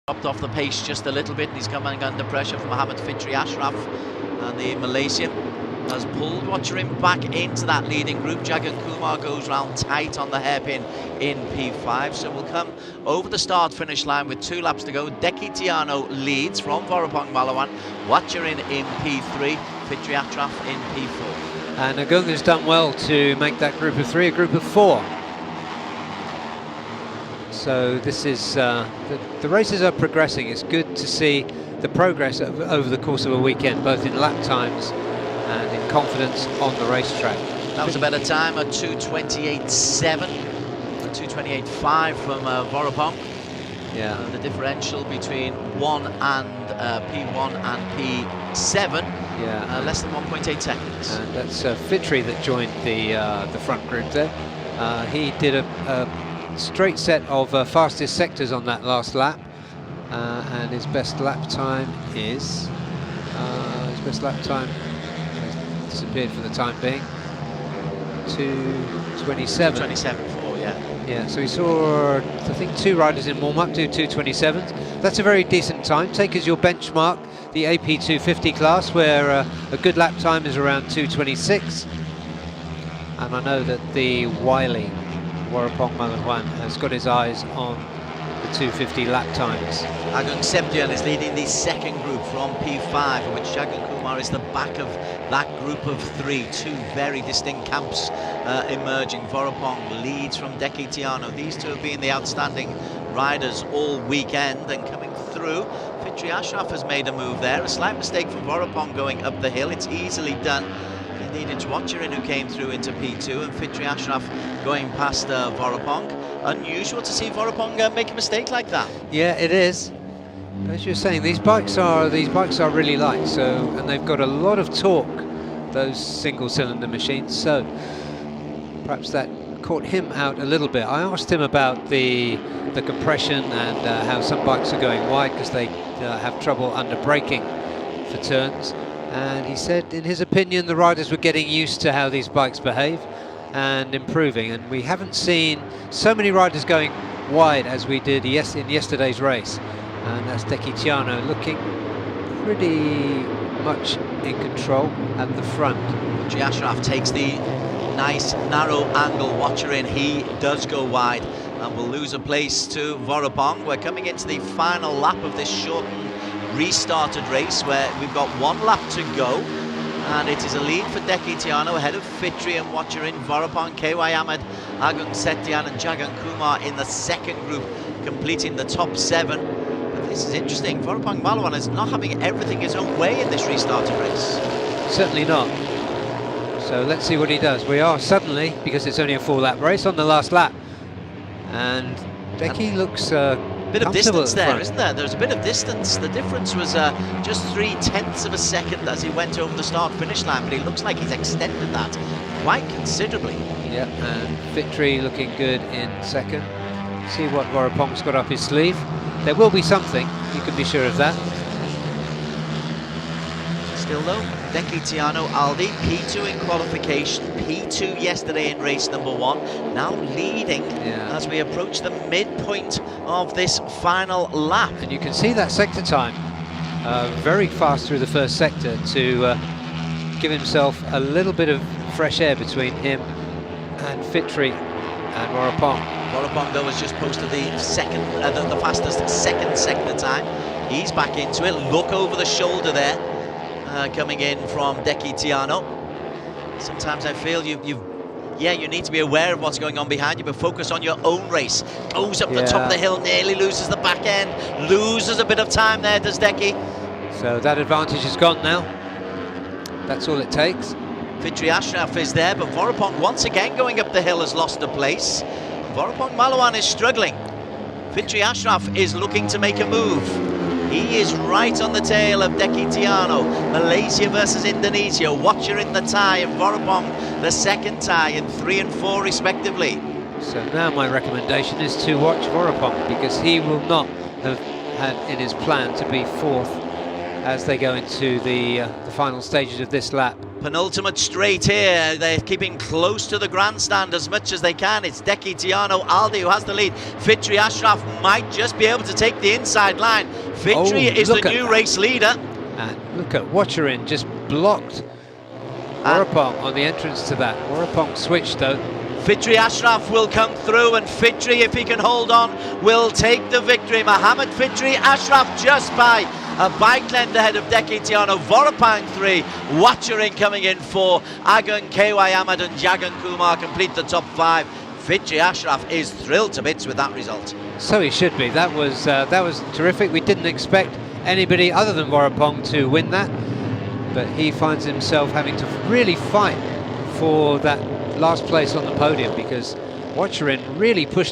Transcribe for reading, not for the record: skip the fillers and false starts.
Dropped off the pace just a little bit, and he's coming under pressure from Mohammed Fitri Ashraf, and the Malaysian has pulled Watcher him back into that leading group. Jagan Kumar goes round tight on the hairpin in P5, so we'll come over the start-finish line with 2 laps to go. Deki Tiano leads from Vorapong Malawan, Watcher in P3, Fitri Ashraf in P4. And Agung has done well to make that group of 3 a group of 4. So this is, the races are progressing. It's good to see the progress over the course of a weekend, both in lap times and in confidence on the racetrack. That was a better time, a 2:28.7, a 2:28.5 from Vorapong. Yeah. The differential between P1 and P7, yeah, less than 1.8 seconds. And that's Fitri that joined the front group there. He did a straight set of fastest sectors on that last lap, and his best lap time is disappeared for the time being, 2:27. 2:27.4, yeah. Yeah, so we saw, I think, 2 riders in warm-up do 2:27s. That's a very decent time. Take as your benchmark the AP 250 class, where a good lap time is around 2:26. And I know that the Wiley Vorapong Malawan has got his eyes on the 250 lap times. Agung Septian is leading the second group from P5, in which Jagan Kumar is the back of that group of 3. 2 very distinct camps emerging. Vorapong leads from Deki Tiano. These 2 have been the outstanding riders all weekend, and coming through, Fitri Ashraf has made a move there. A slight mistake from Vorapong going up the hill. It's easily done. Indeed, it's Watcherin who came through into P2, and Fitri Ashraf going past Vorapong. Unusual to see Vorapong make a mistake like that. Yeah, it is. As you're saying, these bikes are really light, so, and they've got a lot of torque, those single-cylinder machines. So perhaps that caught him out a little bit. I asked him about the compression and how some bikes are going wide because they have trouble under braking for turns. And he said, in his opinion, the riders were getting used to how these bikes behave and improving. And we haven't seen so many riders going wide as we did in yesterday's race. And that's Deki Tiano looking pretty much in control at the front. Fitri Ashraf takes the nice narrow angle Watcher in. He does go wide and will lose a place to Vorapong. We're coming into the final lap of this shortened restarted race, where we've got 1 lap to go, and it is a lead for Deki Tiano ahead of Fitri and Watcher in. Vorapong, KY Ahmed, Agung Septian and Jagan Kumar in the second group, completing the top 7. But this is interesting. Vorapong Malawan is not having everything his own way in this restarted race. Certainly not. So let's see what he does. We are suddenly, because it's only a 4-lap race, on the last lap, and Deki looks bit of distance there, isn't there? There's a bit of distance. The difference was just 0.3 of a second as he went over the start-finish line, but he looks like he's extended that quite considerably. Yeah, and Fitri looking good in second. See what Vorapong's got up his sleeve. There will be something, you can be sure of that. Still though, Deki Tiano Aldi, P2 in qualification, P2 yesterday in race number 1, now leading as we approach the midpoint of this final lap. And you can see that sector time, very fast through the first sector to give himself a little bit of fresh air between him and Fitri and Vorapong. Vorapong though has just posted the fastest second sector time. He's back into it. Look over the shoulder there. Coming in from Deki Tiano. Sometimes I feel you need to be aware of what's going on behind you, but focus on your own race. Goes up the top of the hill, nearly loses the back end, loses a bit of time there, does Deki. So that advantage is gone now. That's all it takes. Fitri Ashraf is there, but Vorapong once again going up the hill has lost a place. Vorapong Malawan is struggling. Fitri Ashraf is looking to make a move. He is right on the tail of Deki Tiano. Malaysia versus Indonesia. Watcher in the tie, and Vorapong the second tie in 3 and 4 respectively. So now my recommendation is to watch Vorapong, because he will not have had in his plan to be 4th as they go into the final stages of this lap. Penultimate straight here. They're keeping close to the grandstand as much as they can. It's Deki, Tiano, Aldi who has the lead. Fitri Ashraf might just be able to take the inside line. Fitri is the new race leader. And look at Watcherin just blocked Warapong on the entrance to that. Warapong switched though. Fitri Ashraf will come through, and Fitri, if he can hold on, will take the victory. Mohammed Fitri Ashraf just by a bike length ahead of Deki Tiano. Vorapang 3, Watcherin coming in 4. Agun, KY Ahmad and Jagan Kumar complete the top 5. Fitri Ashraf is thrilled to bits with that result. So he should be. That was terrific. We didn't expect anybody other than Vorapong to win that, but he finds himself having to really fight for that last place on the podium because Watcherin really pushed